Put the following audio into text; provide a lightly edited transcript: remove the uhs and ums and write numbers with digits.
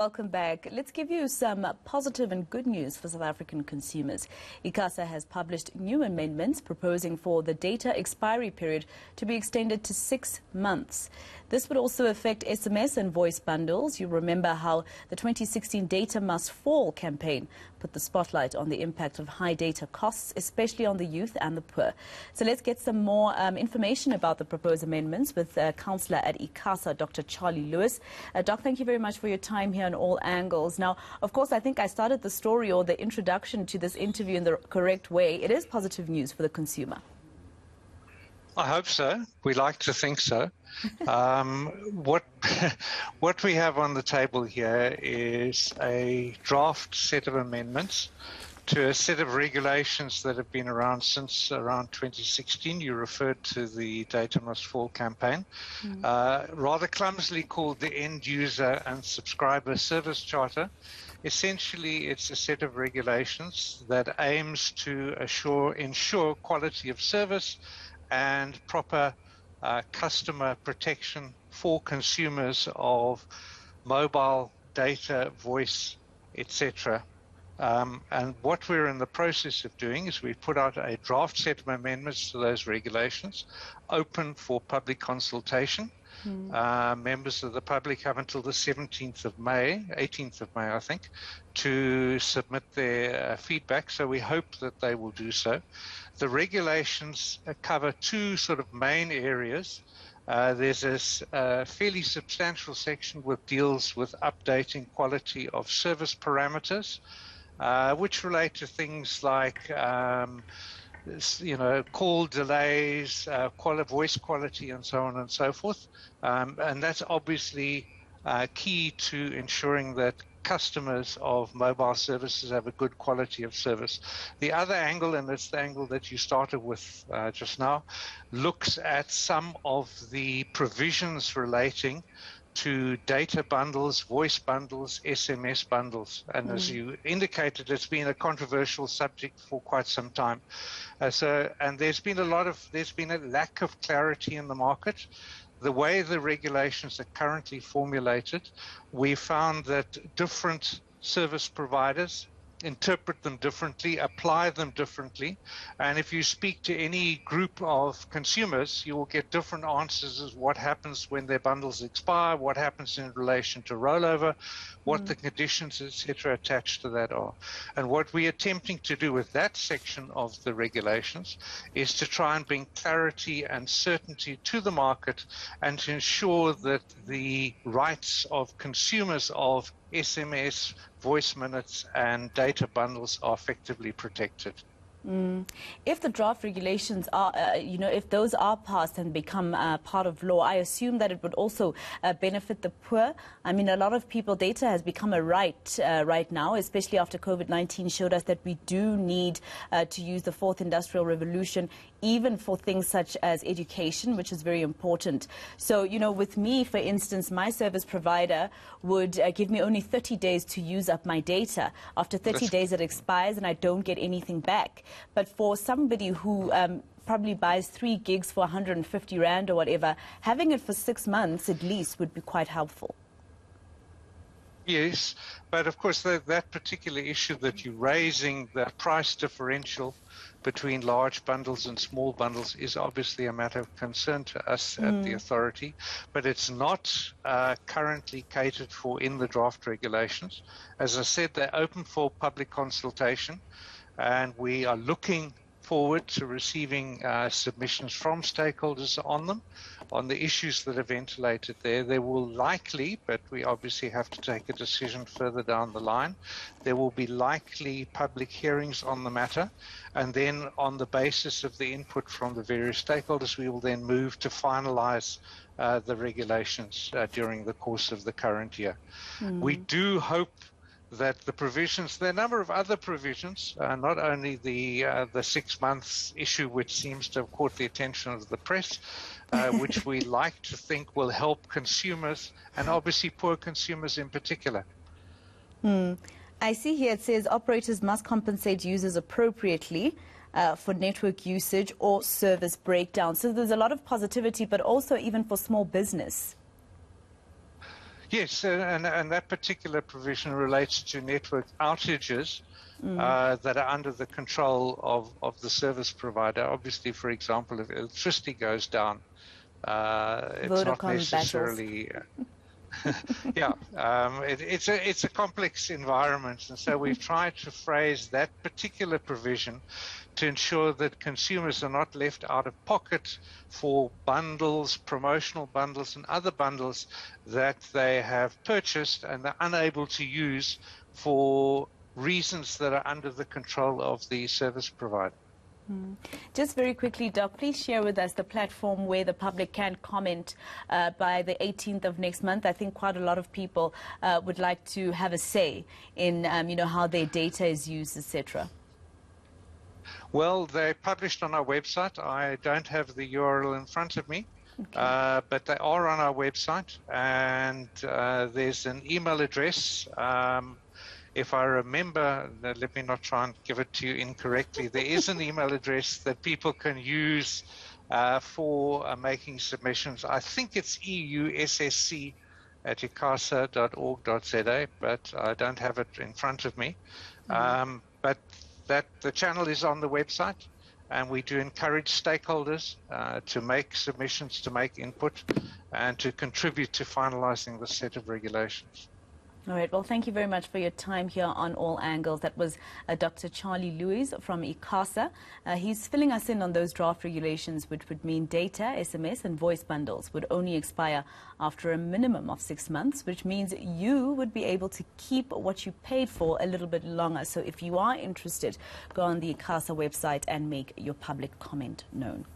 Welcome back. Let's give you some positive and good news for South African consumers. Icasa has published new amendments proposing for the data expiry period to be extended to 6 months. This would also affect SMS and voice bundles. You remember how the 2016 Data Must Fall campaign put the spotlight on the impact of high data costs, especially on the youth and the poor. So let's get some more information about the proposed amendments with Councillor at Icasa, Dr. Charley Lewis. Doc, thank you very much for your time here on all angles. Now, of course, I think I started the story or the introduction to this interview in the correct way. It is positive news for the consumer. I hope so. We like to think so. What we have on the table here is a draft set of amendments to a set of regulations that have been around since around 2016. You referred to the Data Must Fall campaign, rather clumsily called the End User and Subscriber Service Charter. Essentially, it's a set of regulations that aims to ensure quality of service and proper customer protection for consumers of mobile data, voice, etc. And what we're in the process of doing is we've put out a draft set of amendments to those regulations, open for public consultation. Members of the public have until the 17th of May, 18th of May, I think, to submit their feedback. So we hope that they will do so. The regulations cover two sort of main areas. There's a fairly substantial section which deals with updating quality of service parameters, which relate to things like call delays, voice quality, and so on and so forth. And that's obviously key to ensuring that customers of mobile services have a good quality of service. The other angle, and it's the angle that you started with just now, looks at some of the provisions relating to data bundles, voice bundles, SMS bundles. And as you indicated, it's been a controversial subject for quite some time. And there's been a lack of clarity in the market. The way the regulations are currently formulated, we found that different service providers interpret them differently, apply them differently, and if you speak to any group of consumers, you will get different answers as what happens when their bundles expire, what happens in relation to rollover, what the conditions, etc., attached to that are. And what we're attempting to do with that section of the regulations is to try and bring clarity and certainty to the market and to ensure that the rights of consumers of SMS, voice minutes, and data bundles are effectively protected. If the draft regulations are, if those are passed and become part of law, I assume that it would also benefit the poor. I mean, a lot of people, data has become a right right now, especially after COVID-19 showed us that we do need to use the fourth industrial revolution, even for things such as education, which is very important. So, with me, for instance, my service provider would give me only 30 days to use up my data. After 30 days, it expires and I don't get anything back. But for somebody who probably buys 3 gigs for 150 Rand or whatever, having it for 6 months at least would be quite helpful. Yes, but of course that particular issue that you're raising, the price differential between large bundles and small bundles, is obviously a matter of concern to us at the authority, but it's not currently catered for in the draft regulations. As I said, they're open for public consultation, and we are looking forward to receiving submissions from stakeholders on them, on the issues that are ventilated there. There will likely, but we obviously have to take a decision further down the line, there will be likely public hearings on the matter, and then on the basis of the input from the various stakeholders, we will then move to finalize the regulations during the course of the current year. We do hope that the provisions, there are a number of other provisions, not only the 6 months issue, which seems to have caught the attention of the press, which we like to think will help consumers, and obviously poor consumers in particular. I see here it says operators must compensate users appropriately for network usage or service breakdown. So there's a lot of positivity, but also even for small business. Yes, and that particular provision relates to network outages that are under the control of the service provider. Obviously, for example, if electricity goes down, it's not Vodacom battles. necessarily... Yeah, it's a complex environment, and so we've tried to phrase that particular provision to ensure that consumers are not left out of pocket for bundles, promotional bundles, and other bundles that they have purchased and are unable to use for reasons that are under the control of the service provider. Just very quickly, Doc, please share with us the platform where the public can comment by the 18th of next month. I think quite a lot of people would like to have a say in, how their data is used, etc. Well, they're published on our website. I don't have the URL in front of me, but they are on our website, and there's an email address. If I remember, let me not try and give it to you incorrectly, there is an email address that people can use for making submissions. I think it's eussc@icasa.org.za, but I don't have it in front of me. But that the channel is on the website, and we do encourage stakeholders to make submissions, to make input, and to contribute to finalizing the set of regulations. All right. Well, thank you very much for your time here on All Angles. That was Dr. Charley Lewis from Icasa. He's filling us in on those draft regulations, which would mean data, SMS and voice bundles would only expire after a minimum of 6 months, which means you would be able to keep what you paid for a little bit longer. So if you are interested, go on the Icasa website and make your public comment known.